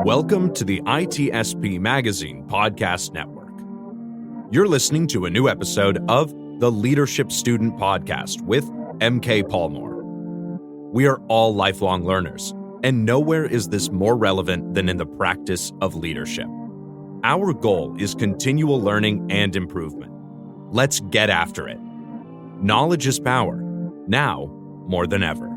Welcome to the ITSP Magazine Podcast Network. You're listening to a new episode of the Leadership Student Podcast with MK Palmore. We are all lifelong learners, and nowhere is this more relevant than in the practice of leadership. Our goal is continual learning and improvement. Let's get after it. Knowledge is power, now more than ever.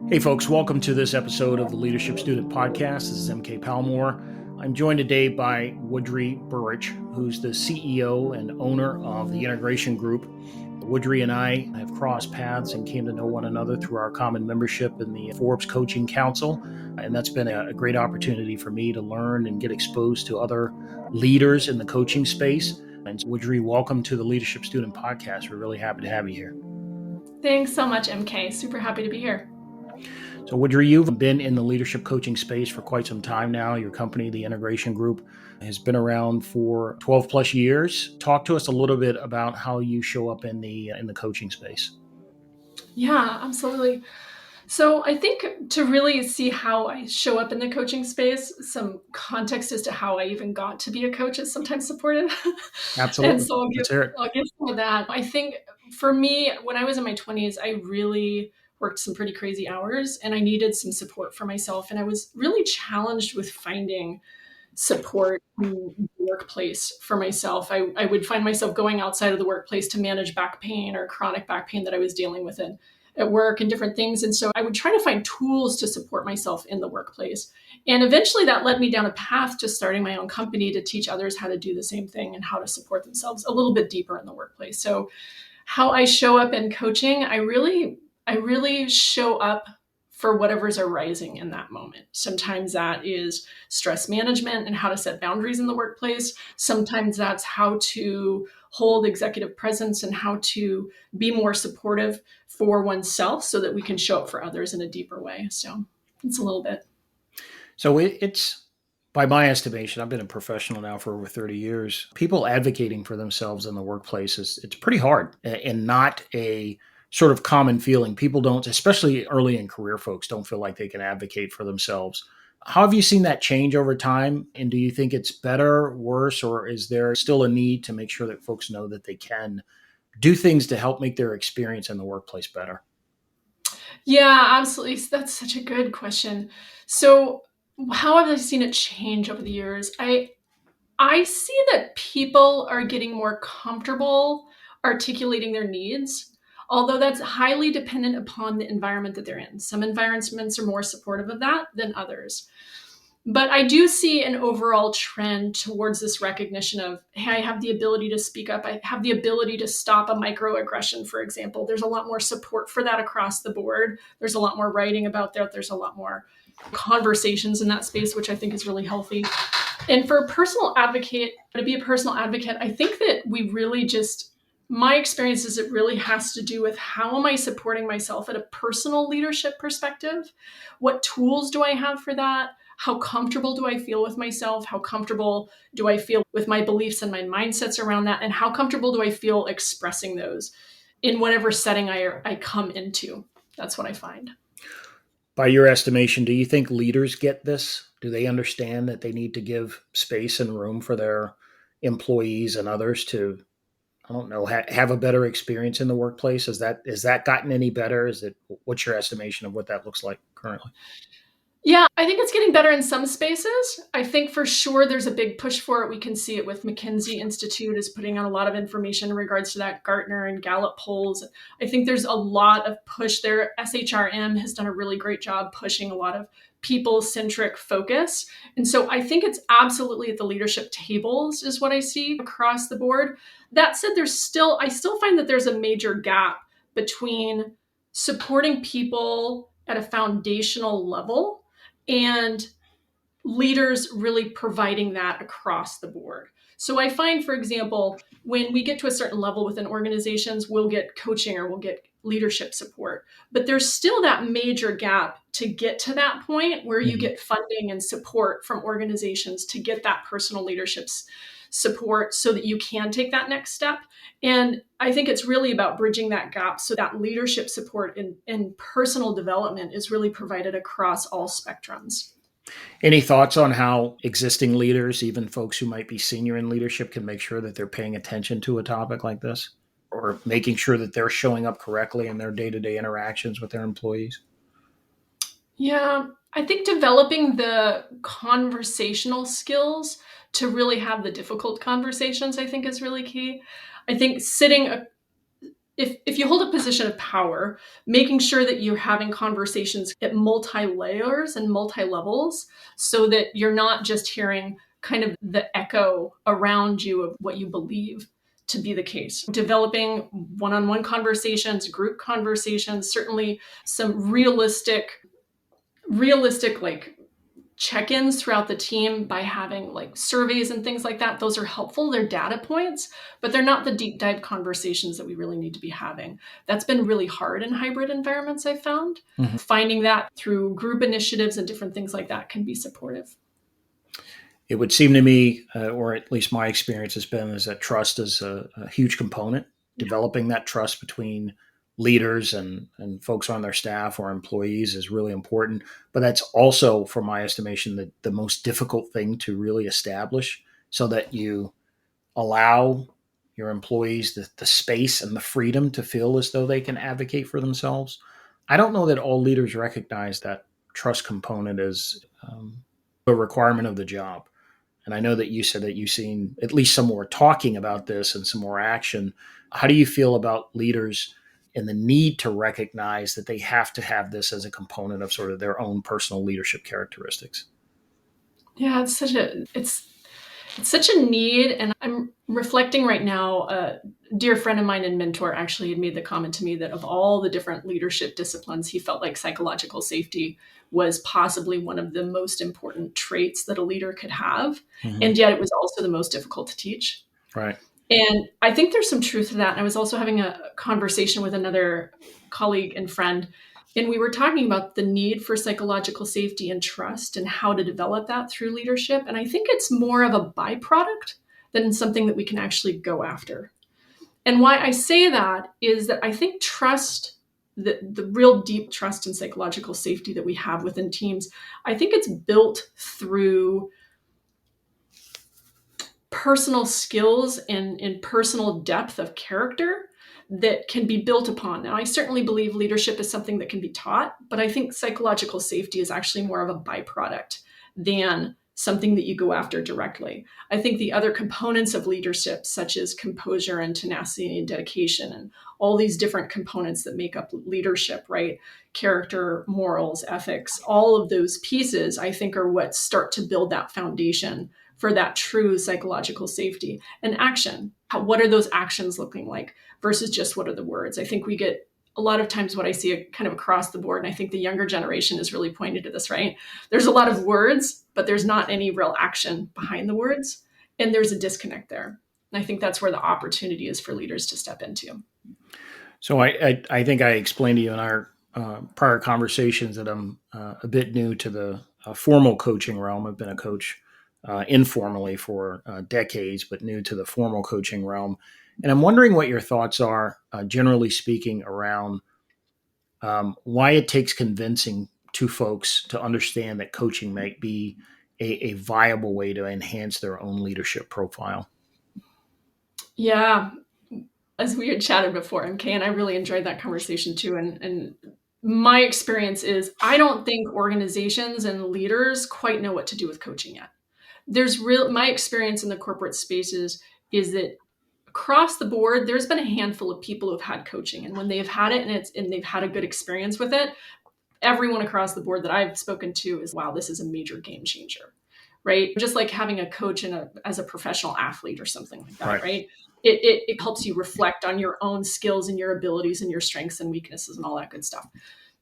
Hey folks, welcome to this episode of the Leadership Student Podcast. This is MK Palmore. I'm joined today by Woodrie Burich, who's the CEO and owner of the Integration Group. Woodrie and I have crossed paths and came to know one another through our common membership in the Forbes Coaching Council. And that's been a great opportunity for me to learn and get exposed to other leaders in the coaching space. And Woodrie, welcome to the Leadership Student Podcast. We're really happy to have you here. Thanks so much, MK. Super happy to be here. So Woodrie, you've been in the leadership coaching space for quite some time now. Your company, the Integration Group, has been around for 12 plus years. Talk to us a little bit about how you show up in the coaching space. Yeah, absolutely. So I think to really see how I show up in the coaching space, some context as to how I even got to be a coach is sometimes supportive. Absolutely. And so Let's hear it. I'll give some of that. I think for me, when I was in my 20s, I really worked some pretty crazy hours and I needed some support for myself. And I was really challenged with finding support in the workplace for myself. I would find myself going outside of the workplace to manage back pain or chronic back pain that I was dealing with at work and different things. And so I would try to find tools to support myself in the workplace. And eventually that led me down a path to starting my own company to teach others how to do the same thing and how to support themselves a little bit deeper in the workplace. So how I show up in coaching, I really show up for whatever's arising in that moment. Sometimes that is stress management and how to set boundaries in the workplace. Sometimes that's how to hold executive presence and how to be more supportive for oneself so that we can show up for others in a deeper way. So it's a little bit. So it's, by my estimation, I've been a professional now for over 30 years. People advocating for themselves in the workplace it's pretty hard and not a sort of common feeling. People don't, especially early in career folks, don't feel like they can advocate for themselves. How have you seen that change over time? And do you think it's better, worse, or is there still a need to make sure that folks know that they can do things to help make their experience in the workplace better? Yeah, absolutely. That's such a good question. So how have I seen it change over the years? I see that people are getting more comfortable articulating their needs, although that's highly dependent upon the environment that they're in. Some environments are more supportive of that than others. But I do see an overall trend towards this recognition of, hey, I have the ability to speak up. I have the ability to stop a microaggression, for example. There's a lot more support for that across the board. There's a lot more writing about that. There's a lot more conversations in that space, which I think is really healthy. And for to be a personal advocate, I think that we really my experience is it really has to do with how am I supporting myself at a personal leadership perspective? What tools do I have for that? How comfortable do I feel with myself? How comfortable do I feel with my beliefs and my mindsets around that? And how comfortable do I feel expressing those in whatever setting I come into? That's what I find. By your estimation, do you think leaders get this? Do they understand that they need to give space and room for their employees and others to, I don't know, have a better experience in the workplace? Has that gotten any better? What's your estimation of what that looks like currently? Yeah, I think it's getting better in some spaces. I think for sure there's a big push for it. We can see it with McKinsey Institute is putting out a lot of information in regards to that, Gartner and Gallup polls. I think there's a lot of push there. SHRM has done a really great job pushing a lot of people-centric focus. And so I think it's absolutely at the leadership tables is what I see across the board. That said, I still find that there's a major gap between supporting people at a foundational level and leaders really providing that across the board. So I find, for example, when we get to a certain level within organizations, we'll get coaching or we'll get leadership support. But there's still that major gap to get to that point where you get funding and support from organizations to get that personal leadership support so that you can take that next step. And I think it's really about bridging that gap so that leadership support and personal development is really provided across all spectrums. Any thoughts on how existing leaders, even folks who might be senior in leadership, can make sure that they're paying attention to a topic like this, or making sure that they're showing up correctly in their day-to-day interactions with their employees? Yeah, I think developing the conversational skills to really have the difficult conversations, I think is really key. I think if you hold a position of power, making sure that you're having conversations at multi-layers and multi-levels so that you're not just hearing kind of the echo around you of what you believe to be the case. Developing one-on-one conversations, group conversations, certainly some realistic like check-ins throughout the team by having like surveys and things like that. Those are helpful. They're data points, but they're not the deep dive conversations that we really need to be having. That's been really hard in hybrid environments, I've found. Finding that through group initiatives and different things like that can be supportive. It would seem to me, or at least my experience has been, is that trust is a huge component. Developing that trust between leaders and folks on their staff or employees is really important. But that's also, from my estimation, the most difficult thing to really establish, so that you allow your employees the space and the freedom to feel as though they can advocate for themselves. I don't know that all leaders recognize that trust component as a requirement of the job. And I know that you said that you've seen at least some more talking about this and some more action. How do you feel about leaders and the need to recognize that they have to have this as a component of sort of their own personal leadership characteristics? Yeah, it's such a need. And I'm reflecting right now, a dear friend of mine and mentor actually had made the comment to me that of all the different leadership disciplines, he felt like psychological safety was possibly one of the most important traits that a leader could have. And yet it was also the most difficult to teach. Right. And I think there's some truth to that. And I was also having a conversation with another colleague and friend, and we were talking about the need for psychological safety and trust and how to develop that through leadership. And I think it's more of a byproduct than something that we can actually go after. And why I say that is that I think trust, the real deep trust and psychological safety that we have within teams, I think it's built through personal skills and personal depth of character that can be built upon. Now, I certainly believe leadership is something that can be taught, but I think psychological safety is actually more of a byproduct than something that you go after directly. I think the other components of leadership, such as composure and tenacity and dedication, and all these different components that make up leadership, right? Character, morals, ethics, all of those pieces, I think, are what start to build that foundation for that true psychological safety. And action. What are those actions looking like versus just what are the words? I think we get a lot of times what I see kind of across the board, and I think the younger generation is really pointed to this, right? There's a lot of words, but there's not any real action behind the words. And there's a disconnect there. And I think that's where the opportunity is for leaders to step into. So I think I explained to you in our prior conversations that I'm a bit new to the formal coaching realm. I've been a coach informally for decades, but new to the formal coaching realm. And I'm wondering what your thoughts are, generally speaking, around why it takes convincing to folks to understand that coaching might be a viable way to enhance their own leadership profile. Yeah, as we had chatted before, MK, and I really enjoyed that conversation too. And my experience is I don't think organizations and leaders quite know what to do with coaching yet. My experience in the corporate spaces is that across the board, there's been a handful of people who've had coaching, and when they've had it and they've had a good experience with it, everyone across the board that I've spoken to is, wow, this is a major game changer, right? Just like having a coach as a professional athlete or something like that, right? It helps you reflect on your own skills and your abilities and your strengths and weaknesses and all that good stuff.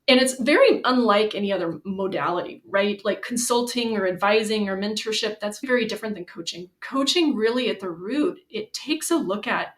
And it's very unlike any other modality, right? Like consulting or advising or mentorship, that's very different than coaching. Coaching really at the root, it takes a look at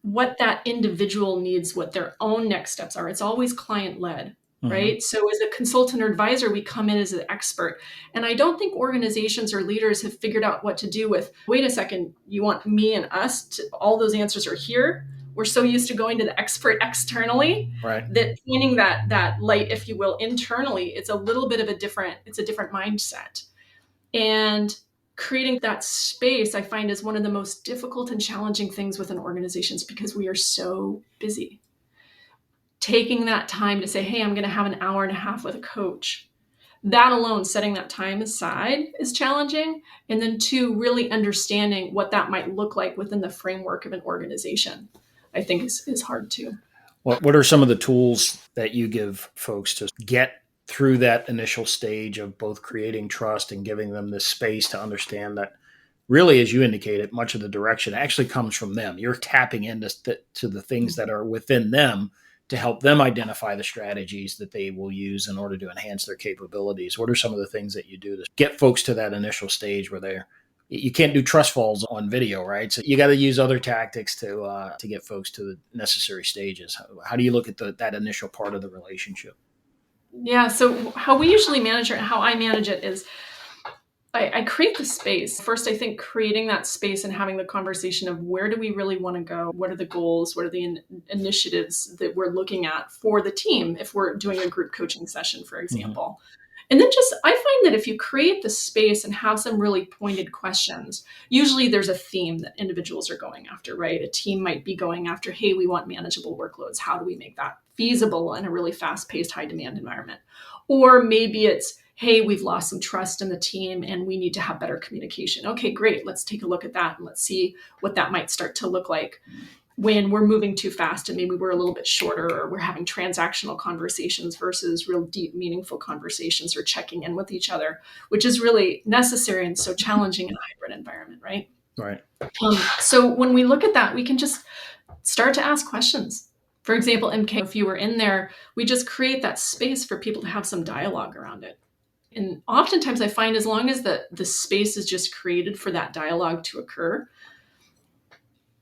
what that individual needs, what their own next steps are. It's always client led, right? So as a consultant or advisor, we come in as an expert. And I don't think organizations or leaders have figured out what to do with, wait a second, you want me and us to, all those answers are here. We're so used to going to the expert externally, Right. that pointing that light, if you will, internally, it's a little bit of a different mindset. And creating that space, I find, is one of the most difficult and challenging things within organizations because we are so busy. Taking that time to say, hey, I'm going to have an hour and a half with a coach. That alone, setting that time aside, is challenging. And then two, really understanding what that might look like within the framework of an organization, I think is hard too. What are some of the tools that you give folks to get through that initial stage of both creating trust and giving them this space to understand that really, as you indicated, much of the direction actually comes from them? You're tapping into to the things that are within them to help them identify the strategies that they will use in order to enhance their capabilities. What are some of the things that you do to get folks to that initial stage where you can't do trust falls on video, right? So you got to use other tactics to get folks to the necessary stages. How do you look at that initial part of the relationship? Yeah. So how we usually manage it, how I manage it is I create the space. First, I think creating that space and having the conversation of where do we really want to go? What are the goals? What are the initiatives that we're looking at for the team if we're doing a group coaching session, for example? And then I find that if you create the space and have some really pointed questions, usually there's a theme that individuals are going after, right? A team might be going after, hey, we want manageable workloads. How do we make that feasible in a really fast-paced, high-demand environment? Or maybe it's, hey, we've lost some trust in the team and we need to have better communication. Okay, great. Let's take a look at that and let's see what that might start to look like when we're moving too fast and maybe we're a little bit shorter, or we're having transactional conversations versus real deep, meaningful conversations, or checking in with each other, which is really necessary and so challenging in a hybrid environment, right? Right. So when we look at that, we can just start to ask questions. For example, MK, if you were in there, we just create that space for people to have some dialogue around it. And oftentimes I find as long as the space is just created for that dialogue to occur,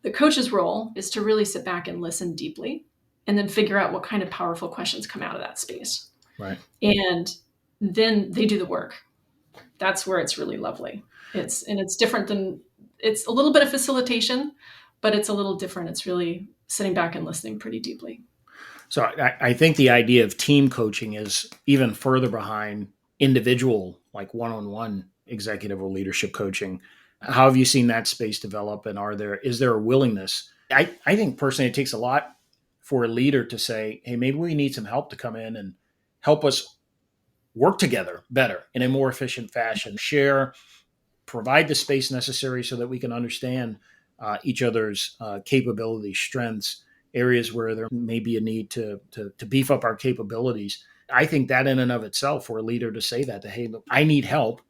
the coach's role is to really sit back and listen deeply and then figure out what kind of powerful questions come out of that space. Right. And then they do the work. That's where it's really lovely. It's different than, it's a little bit of facilitation, but it's a little different. It's really sitting back and listening pretty deeply. So I think the idea of team coaching is even further behind individual, like one-on-one executive or leadership coaching. How have you seen that space develop? And is there a willingness? I think personally, it takes a lot for a leader to say, hey, maybe we need some help to come in and help us work together better in a more efficient fashion, provide the space necessary so that we can understand each other's capabilities, strengths, areas where there may be a need to beef up our capabilities. I think that in and of itself, for a leader to say that, hey, look, I need help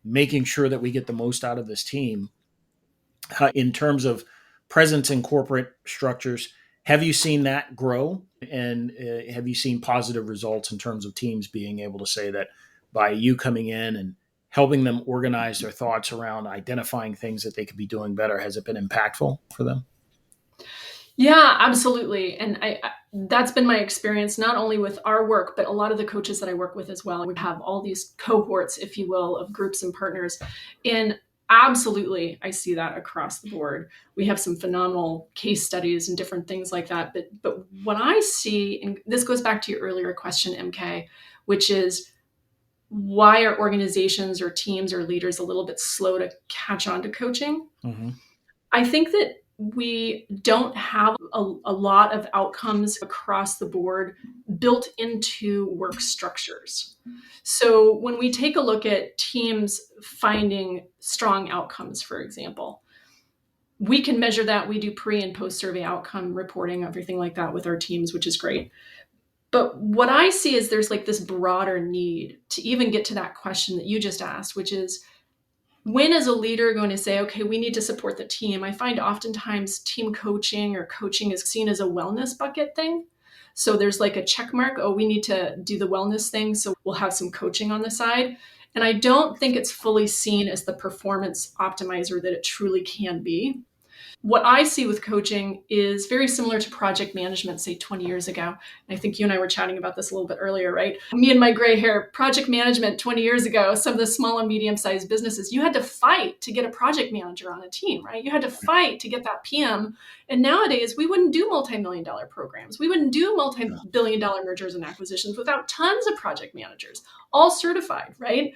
making sure that we get the most out of this team in terms of presence in corporate structures. Have you seen that grow? And have you seen positive results in terms of teams being able to say that by you coming in and helping them organize their thoughts around identifying things that they could be doing better, has it been impactful for them? Yeah, absolutely. And that's been my experience, not only with our work, but a lot of the coaches that I work with as well. We have all these cohorts, if you will, of groups and partners. And absolutely, I see that across the board. We have some phenomenal case studies and different things like that. But what I see, and this goes back to your earlier question, MK, which is, why are organizations or teams or leaders a little bit slow to catch on to coaching? Mm-hmm. I think that we don't have a lot of outcomes across the board built into work structures. So when we take a look at teams finding strong outcomes, for example, we can measure that. We do pre and post survey outcome reporting, everything like that with our teams, which is great. But what I see is there's like this broader need to even get to that question that you just asked, which is, when is a leader going to say, okay, we need to support the team? I find oftentimes team coaching or coaching is seen as a wellness bucket thing. So there's like a check mark. Oh, we need to do the wellness thing, so we'll have some coaching on the side. And I don't think it's fully seen as the performance optimizer that it truly can be. What I see with coaching is very similar to project management, say 20 years ago. And I think you and I were chatting about this a little bit earlier, right? Me and my gray hair, project management 20 years ago, some of the small and medium-sized businesses, you had to fight to get a project manager on a team, right? You had to fight to get that PM. And nowadays, we wouldn't do multi-million dollar programs. We wouldn't do multi-billion dollar mergers and acquisitions without tons of project managers, all certified, right?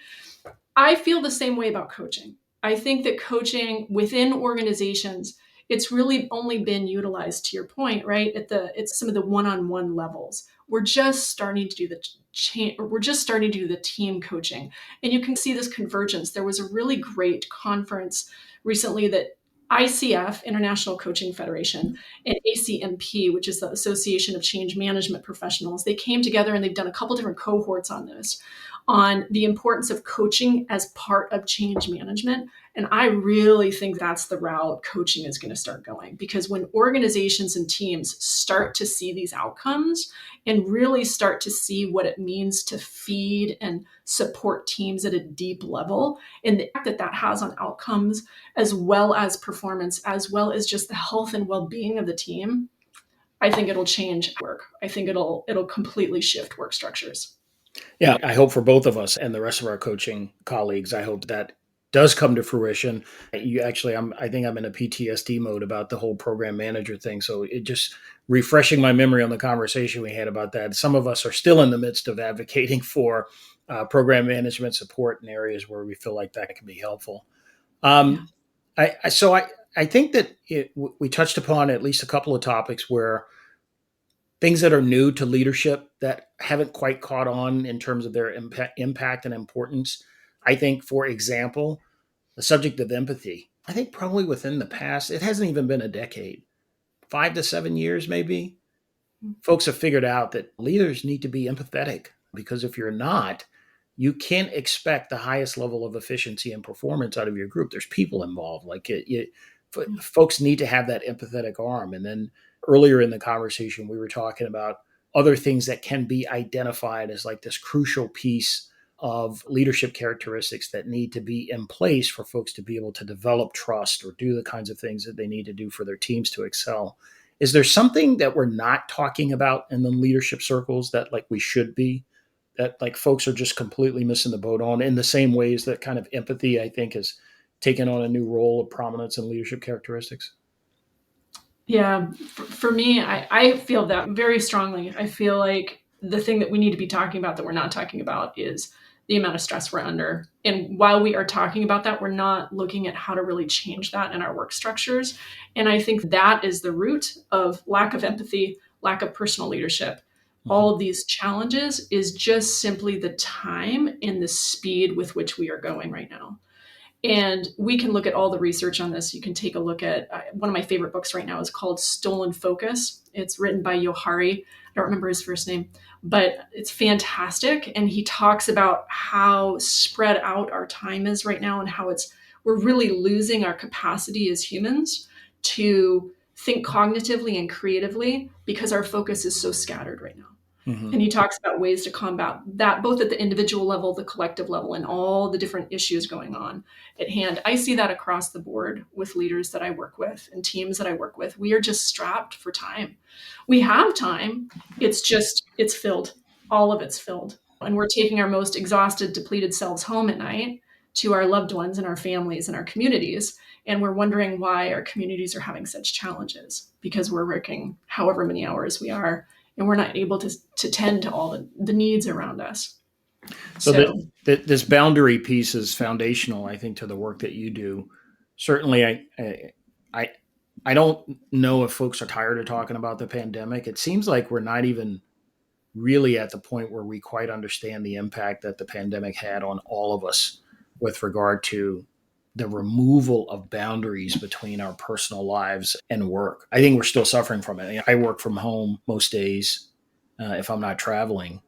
I feel the same way about coaching. I think that coaching within organizations, it's really only been utilized, to your point, right? It's some of the one-on-one levels. We're just starting to do the team coaching, and you can see this convergence. There was a really great conference recently that ICF, International Coaching Federation, and ACMP, which is the Association of Change Management Professionals, they came together and they've done a couple different cohorts on this, on the importance of coaching as part of change management. And I really think that's the route coaching is going to start going, because when organizations and teams start to see these outcomes and really start to see what it means to feed and support teams at a deep level, and the impact that that has on outcomes, as well as performance, as well as just the health and well-being of the team, I think it'll change work. I think it'll completely shift work structures. Yeah, I hope for both of us and the rest of our coaching colleagues, I hope that does come to fruition. I think I'm in a PTSD mode about the whole program manager thing. So it just refreshing my memory on the conversation we had about that. Some of us are still in the midst of advocating for program management support in areas where we feel like that can be helpful. I think that we touched upon at least a couple of topics where things that are new to leadership that haven't quite caught on in terms of their impact and importance. I think, for example, the subject of empathy. I think probably within the past, it hasn't even been a decade, 5 to 7 years maybe, folks have figured out that leaders need to be empathetic, because if you're not, you can't expect the highest level of efficiency and performance out of your group. There's people involved. Folks need to have that empathetic arm. And then earlier in the conversation, we were talking about other things that can be identified as like this crucial piece of leadership characteristics that need to be in place for folks to be able to develop trust or do the kinds of things that they need to do for their teams to excel. Is there something that we're not talking about in the leadership circles that like we should be, that like folks are just completely missing the boat on, in the same ways that kind of empathy, I think, has taken on a new role of prominence in leadership characteristics? Yeah, for me, I feel that very strongly. I feel like the thing that we need to be talking about that we're not talking about is the amount of stress we're under. And while we are talking about that, we're not looking at how to really change that in our work structures. And I think that is the root of lack of empathy, lack of personal leadership. All of these challenges is just simply the time and the speed with which we are going right now. And we can look at all the research on this. You can take a look at one of my favorite books right now is called Stolen Focus. It's written by Johari. I don't remember his first name, but it's fantastic. And he talks about how spread out our time is right now, and how we're really losing our capacity as humans to think cognitively and creatively because our focus is so scattered right now. Mm-hmm. And he talks about ways to combat that, both at the individual level, the collective level, and all the different issues going on at hand. I see that across the board with leaders that I work with and teams that I work with. We are just strapped for time. We have time. It's filled. All of it's filled. And we're taking our most exhausted, depleted selves home at night to our loved ones and our families and our communities. And we're wondering why our communities are having such challenges, because we're working however many hours we are, and we're not able to tend to all the needs around us. So this boundary piece is foundational, I think, to the work that you do. Certainly, I don't know if folks are tired of talking about the pandemic. It seems like we're not even really at the point where we quite understand the impact that the pandemic had on all of us with regard to the removal of boundaries between our personal lives and work. I think we're still suffering from it. I work from home most days if I'm not traveling.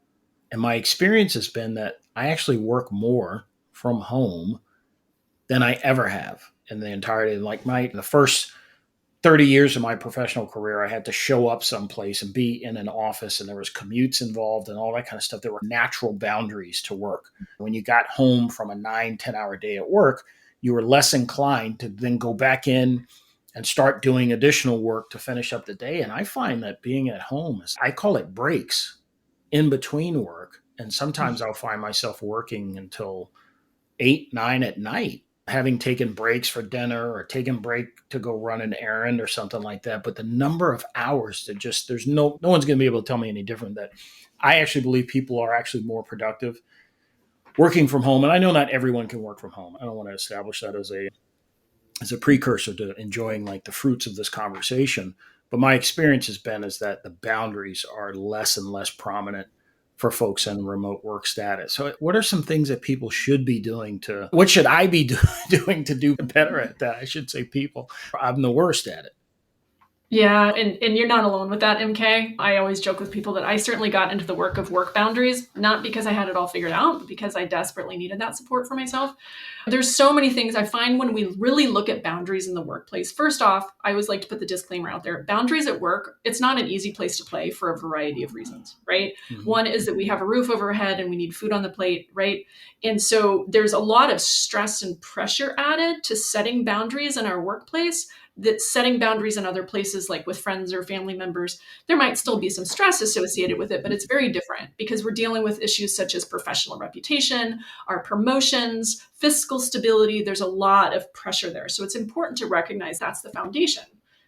And my experience has been that I actually work more from home than I ever have in the entirety. Like the first 30 years of my professional career, I had to show up someplace and be in an office, and there was commutes involved and all that kind of stuff. There were natural boundaries to work. When you got home from a 9-10 hour day at work, you were less inclined to then go back in and start doing additional work to finish up the day. And I find that being at home I call it breaks in between work. And sometimes I'll find myself working until 8, 9 at night, having taken breaks for dinner or taken break to go run an errand or something like that. But the number of hours that there's no one's going to be able to tell me any different. That I actually believe people are actually more productive working from home. And I know not everyone can work from home. I don't want to establish that as a precursor to enjoying like the fruits of this conversation. But my experience has been is that the boundaries are less and less prominent for folks in remote work status. So what are some things that people should be doing what should I be doing to do better at that? I should say people. I'm the worst at it. Yeah, and you're not alone with that, MK. I always joke with people that I certainly got into the work of work boundaries, not because I had it all figured out, but because I desperately needed that support for myself. There's so many things I find when we really look at boundaries in the workplace. First off, I always like to put the disclaimer out there. Boundaries at work, it's not an easy place to play for a variety of reasons, right? Mm-hmm. One is that we have a roof over our head and we need food on the plate, right? And so there's a lot of stress and pressure added to setting boundaries in our workplace. That setting boundaries in other places, like with friends or family members, there might still be some stress associated with it, but it's very different because we're dealing with issues such as professional reputation, our promotions, fiscal stability. There's a lot of pressure there. So it's important to recognize that's the foundation,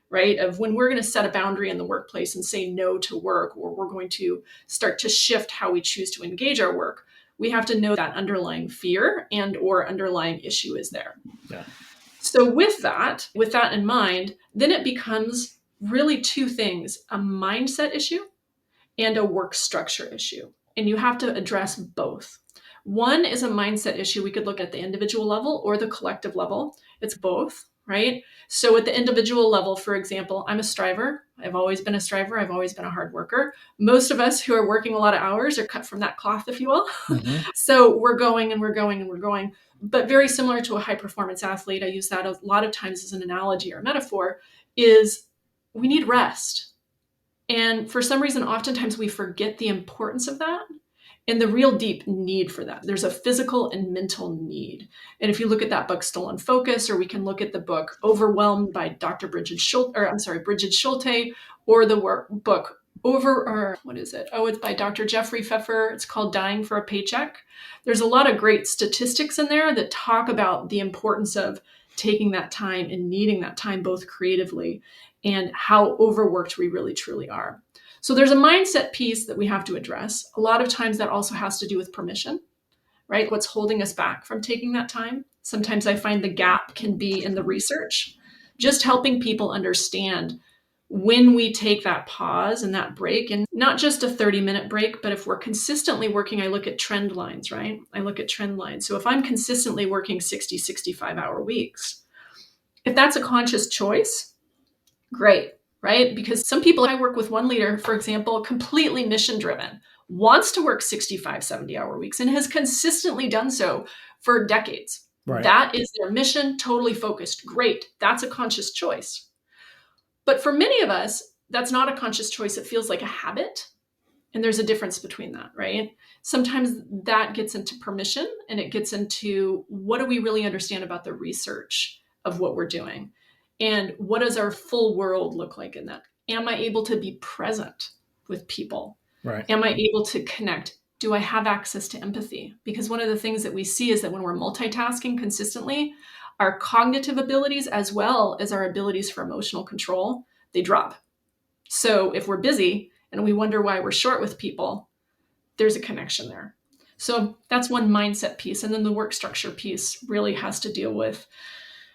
right? Of when we're going to set a boundary in the workplace and say no to work, or we're going to start to shift how we choose to engage our work, we have to know that underlying fear and or underlying issue is there. Yeah. So with that in mind, then it becomes really two things, a mindset issue and a work structure issue. And you have to address both. One is a mindset issue. We could look at the individual level or the collective level. It's both, right? So at the individual level, for example, I'm a striver. I've always been a striver. I've always been a hard worker. Most of us who are working a lot of hours are cut from that cloth, if you will. Mm-hmm. So we're going and we're going and we're going. But very similar to a high performance athlete, I use that a lot of times as an analogy or metaphor, is we need rest. And for some reason, oftentimes we forget the importance of that and the real deep need for that. There's a physical and mental need. And if you look at that book, Still in Focus, or we can look at the book Overwhelmed by Dr. Bridget Schulte, or the book it's by Dr. Jeffrey Pfeffer. It's called Dying for a Paycheck. There's a lot of great statistics in there that talk about the importance of taking that time and needing that time both creatively and how overworked we really truly are. So there's a mindset piece that we have to address. A lot of times that also has to do with permission, right? What's holding us back from taking that time? Sometimes I find the gap can be in the research, just helping people understand when we take that pause and that break, and not just a 30-minute break, but if we're consistently working, I look at trend lines, right? I look at trend lines. So if I'm consistently working 60, 65-hour weeks, if that's a conscious choice, great, right? Because some people, I work with one leader, for example, completely mission-driven, wants to work 65, 70-hour weeks and has consistently done so for decades. Right. That is their mission, totally focused. Great. That's a conscious choice. But for many of us, that's not a conscious choice. It feels like a habit. And there's a difference between that, right? Sometimes that gets into permission and it gets into what do we really understand about the research of what we're doing? And what does our full world look like in that? Am I able to be present with people? Right. Am I able to connect? Do I have access to empathy? Because one of the things that we see is that when we're multitasking consistently, our cognitive abilities as well as our abilities for emotional control, they drop. So if we're busy and we wonder why we're short with people, there's a connection there. So that's one mindset piece. And then the work structure piece really has to deal with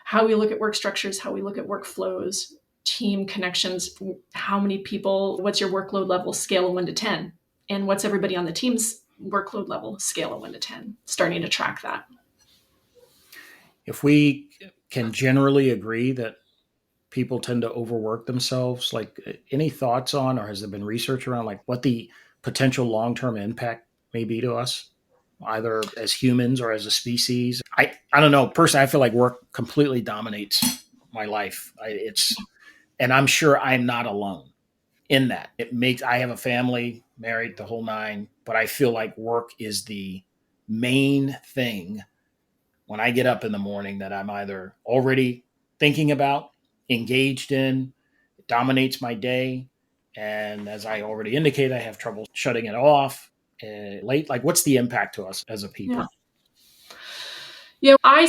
how we look at work structures, how we look at workflows, team connections, how many people, what's your workload level, scale of 1 to 10, and what's everybody on the team's workload level, scale of 1 to 10, starting to track that. If we can generally agree that people tend to overwork themselves, like any thoughts on, or has there been research around like what the potential long-term impact may be to us, either as humans or as a species? I don't know. Personally, I feel like work completely dominates my life. And I'm sure I'm not alone in that. I have a family, married, the whole nine, but I feel like work is the main thing when I get up in the morning that I'm either already thinking about engaged in. It dominates my day. And as I already indicated, I have trouble shutting it off late. Like, what's the impact to us as a people? Yeah. Yeah, I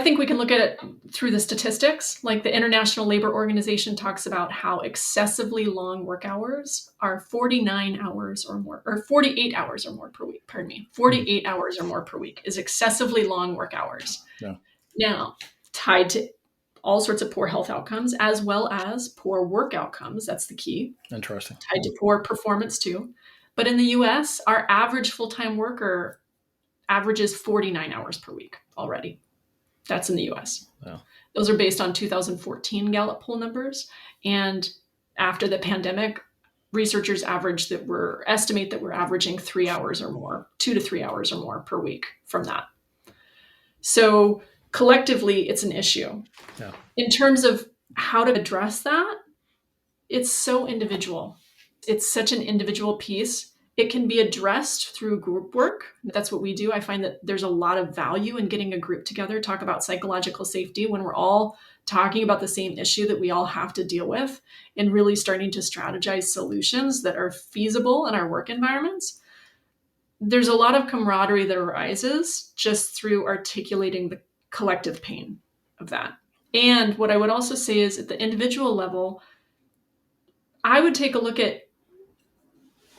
think we can look at it through the statistics. Like the International Labor Organization talks about how excessively long work hours are 49 hours or more, or 48 hours or more per week. Pardon me. 48 hours or more per week is excessively long work hours. Yeah. Now, tied to all sorts of poor health outcomes as well as poor work outcomes. That's the key. Interesting. Tied to poor performance too. But in the US, our average full-time worker averages 49 hours per week already. That's in the US. Yeah. Those are based on 2014 Gallup poll numbers. And after the pandemic, researchers estimate that we're averaging 3 hours or more, 2 to 3 hours or more per week from that. So collectively, it's an issue. Yeah. In terms of how to address that, it's so individual. It's such an individual piece. It can be addressed through group work. That's what we do. I find that there's a lot of value in getting a group together, talk about psychological safety when we're all talking about the same issue that we all have to deal with, and really starting to strategize solutions that are feasible in our work environments. There's a lot of camaraderie that arises just through articulating the collective pain of that. And what I would also say is at the individual level, I would take a look at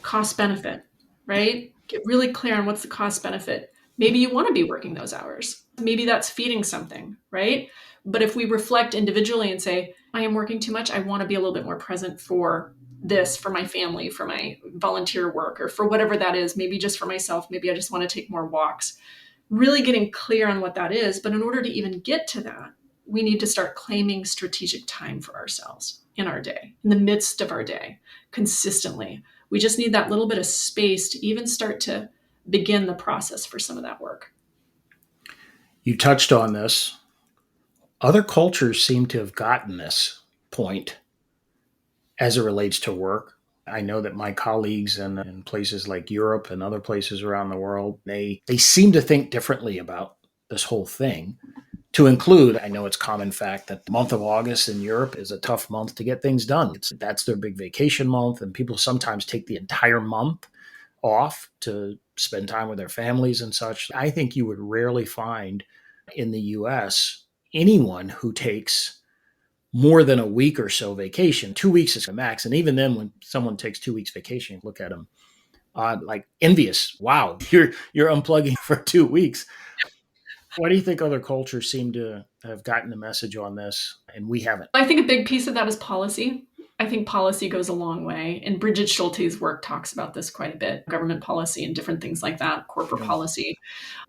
cost benefit, right? Get really clear on what's the cost benefit. Maybe you want to be working those hours. Maybe that's feeding something, right? But if we reflect individually and say, I am working too much, I want to be a little bit more present for this, for my family, for my volunteer work, or for whatever that is, maybe just for myself, maybe I just want to take more walks. Really getting clear on what that is. But in order to even get to that, we need to start claiming strategic time for ourselves in our day, in the midst of our day, consistently. We just need that little bit of space to even start to begin the process for some of that work. You touched on this. Other cultures seem to have gotten this point as it relates to work. I know that my colleagues in places like Europe and other places around the world, they seem to think differently about this whole thing. To include, I know it's common fact that the month of August in Europe is a tough month to get things done. That's their big vacation month, and people sometimes take the entire month off to spend time with their families and such. I think you would rarely find in the US anyone who takes more than a week or so vacation. 2 weeks is a max. And even then, when someone takes 2 weeks vacation, look at them like envious. Wow, you're unplugging for 2 weeks. Why do you think other cultures seem to have gotten the message on this and we haven't? I think a big piece of that is policy. I think policy goes a long way. And Bridget Schulte's work talks about this quite a bit, government policy and different things like that, corporate policy.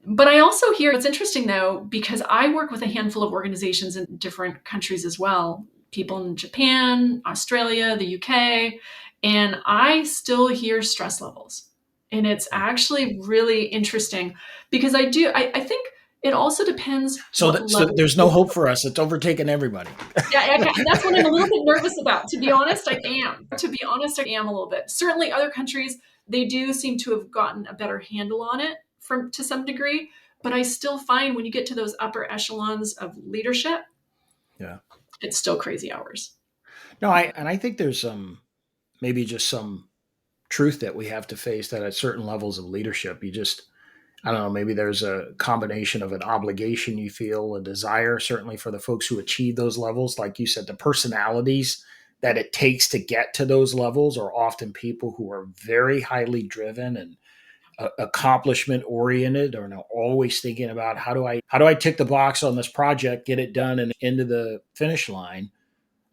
But I also hear, it's interesting though, because I work with a handful of organizations in different countries as well, people in Japan, Australia, the UK, and I still hear stress levels. And it's actually really interesting because I think it also depends. So there's no hope for us. It's overtaken everybody. Yeah, that's what I'm a little bit nervous about. To be honest, I am a little bit. Certainly other countries, they do seem to have gotten a better handle on it to some degree. But I still find when you get to those upper echelons of leadership, it's still crazy hours. No, I think there's maybe just some truth that we have to face that at certain levels of leadership, I don't know, maybe there's a combination of an obligation you feel, a desire, certainly for the folks who achieve those levels. Like you said, the personalities that it takes to get to those levels are often people who are very highly driven and accomplishment oriented, or always thinking about how do I tick the box on this project, get it done and into the finish line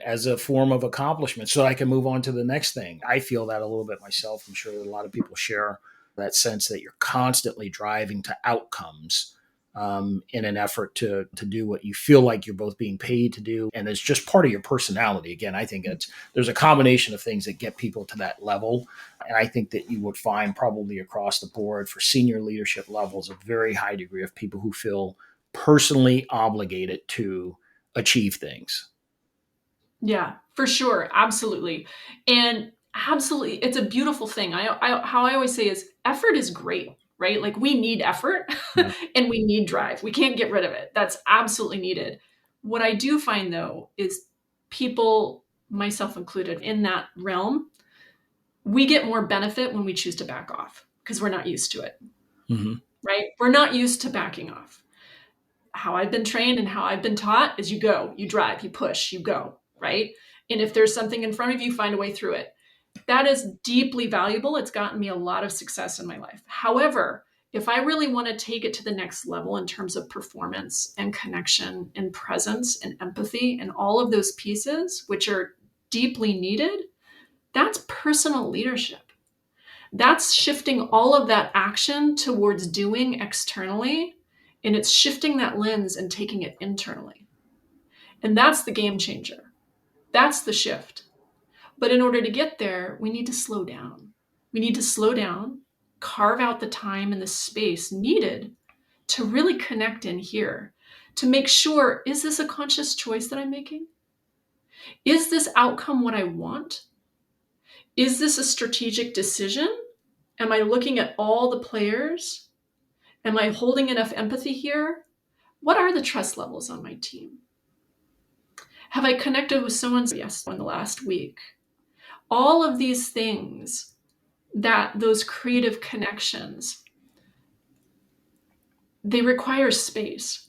as a form of accomplishment so I can move on to the next thing. I feel that a little bit myself. I'm sure that a lot of people share that sense that you're constantly driving to outcomes in an effort to do what you feel like you're both being paid to do. And it's just part of your personality. Again, I think there's a combination of things that get people to that level. And I think that you would find probably across the board for senior leadership levels, a very high degree of people who feel personally obligated to achieve things. Yeah, for sure. Absolutely. And absolutely, it's a beautiful thing. How I always say is effort is great, right? Like we need effort and we need drive. We can't get rid of it. That's absolutely needed. What I do find though is people, myself included, in that realm, we get more benefit when we choose to back off because we're not used to it, right? We're not used to backing off. How I've been trained and how I've been taught is you go, you drive, you push, you go, right? And if there's something in front of you, find a way through it. That is deeply valuable. It's gotten me a lot of success in my life. However, if I really want to take it to the next level in terms of performance and connection and presence and empathy and all of those pieces, which are deeply needed, that's personal leadership. That's shifting all of that action towards doing externally, and it's shifting that lens and taking it internally. And that's the game changer. That's the shift. But in order to get there, we need to slow down. We need to slow down, carve out the time and the space needed to really connect in here, to make sure, is this a conscious choice that I'm making? Is this outcome what I want? Is this a strategic decision? Am I looking at all the players? Am I holding enough empathy here? What are the trust levels on my team? Have I connected with someone in the last week? All of these things, those creative connections, they require space.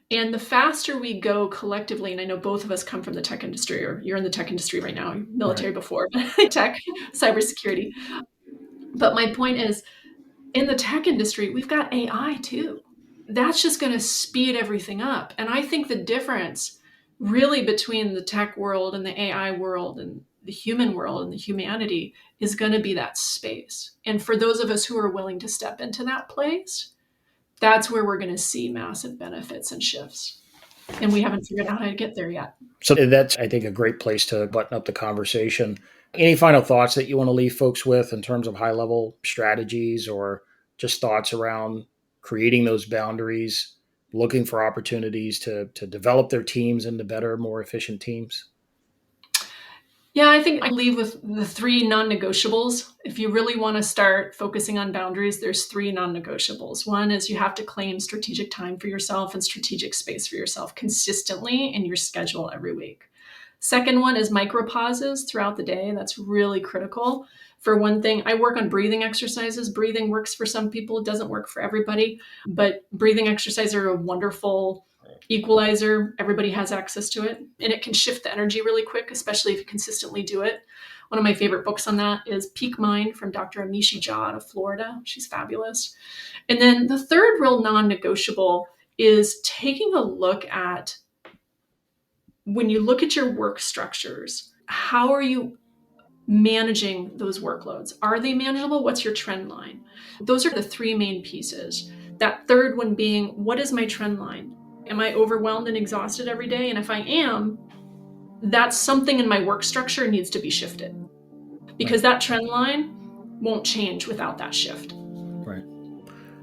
And the faster we go collectively, and I know both of us come from the tech industry, or you're in the tech industry right now, military before, tech, cybersecurity. But my point is, in the tech industry, we've got AI too. That's just going to speed everything up. And I think the difference really between the tech world and the AI world and the human world and the humanity is going to be that space. And for those of us who are willing to step into that place, that's where we're going to see massive benefits and shifts. And we haven't figured out how to get there yet. So that's, I think, a great place to button up the conversation. Any final thoughts that you want to leave folks with in terms of high-level strategies or just thoughts around creating those boundaries, looking for opportunities to develop their teams into better, more efficient teams? Yeah, I think I leave with the 3 non-negotiables. If you really want to start focusing on boundaries, there's 3 non-negotiables. One is you have to claim strategic time for yourself and strategic space for yourself consistently in your schedule every week. Second one is micro pauses throughout the day. That's really critical. For one thing, I work on breathing exercises. Breathing works for some people. It doesn't work for everybody, but breathing exercises are a wonderful equalizer. Everybody has access to it, and it can shift the energy really quick, especially if you consistently do it. One of my favorite books on that is Peak Mind from Dr. Amishi Jha out of Florida. She's fabulous. And then the third real non-negotiable is taking a look at, when you look at your work structures, how are you managing those workloads? Are they manageable? What's your trend line? Those are the 3 main pieces. That third one being, what is my trend line? Am I overwhelmed and exhausted every day? And if I am, that's something in my work structure needs to be shifted, because that trend line won't change without that shift. Right.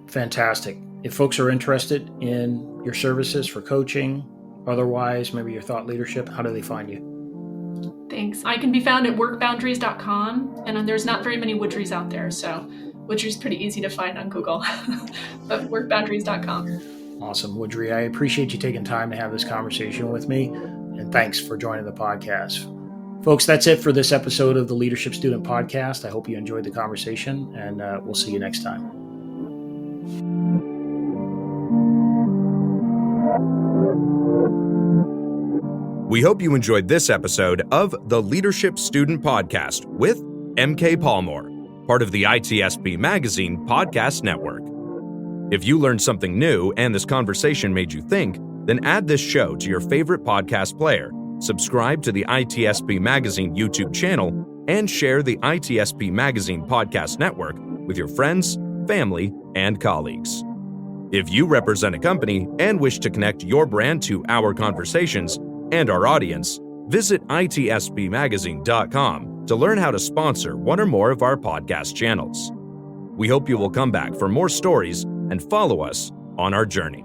Fantastic. If folks are interested in your services for coaching, otherwise, maybe your thought leadership, how do they find you? Thanks. I can be found at workboundaries.com, and there's not very many Woodries out there, so Woodrie's pretty easy to find on Google, but workboundaries.com. Awesome. Woodrie, I appreciate you taking time to have this conversation with me, and thanks for joining the podcast. Folks, that's it for this episode of the Leadership Student Podcast. I hope you enjoyed the conversation, and we'll see you next time. We hope you enjoyed this episode of the Leadership Student Podcast with MK Palmore, part of the ITSP Magazine Podcast Network. If you learned something new and this conversation made you think, then add this show to your favorite podcast player, subscribe to the ITSP Magazine YouTube channel, and share the ITSP Magazine Podcast Network with your friends, family, and colleagues. If you represent a company and wish to connect your brand to our conversations and our audience, visit itspmagazine.com to learn how to sponsor one or more of our podcast channels. We hope you will come back for more stories and follow us on our journey.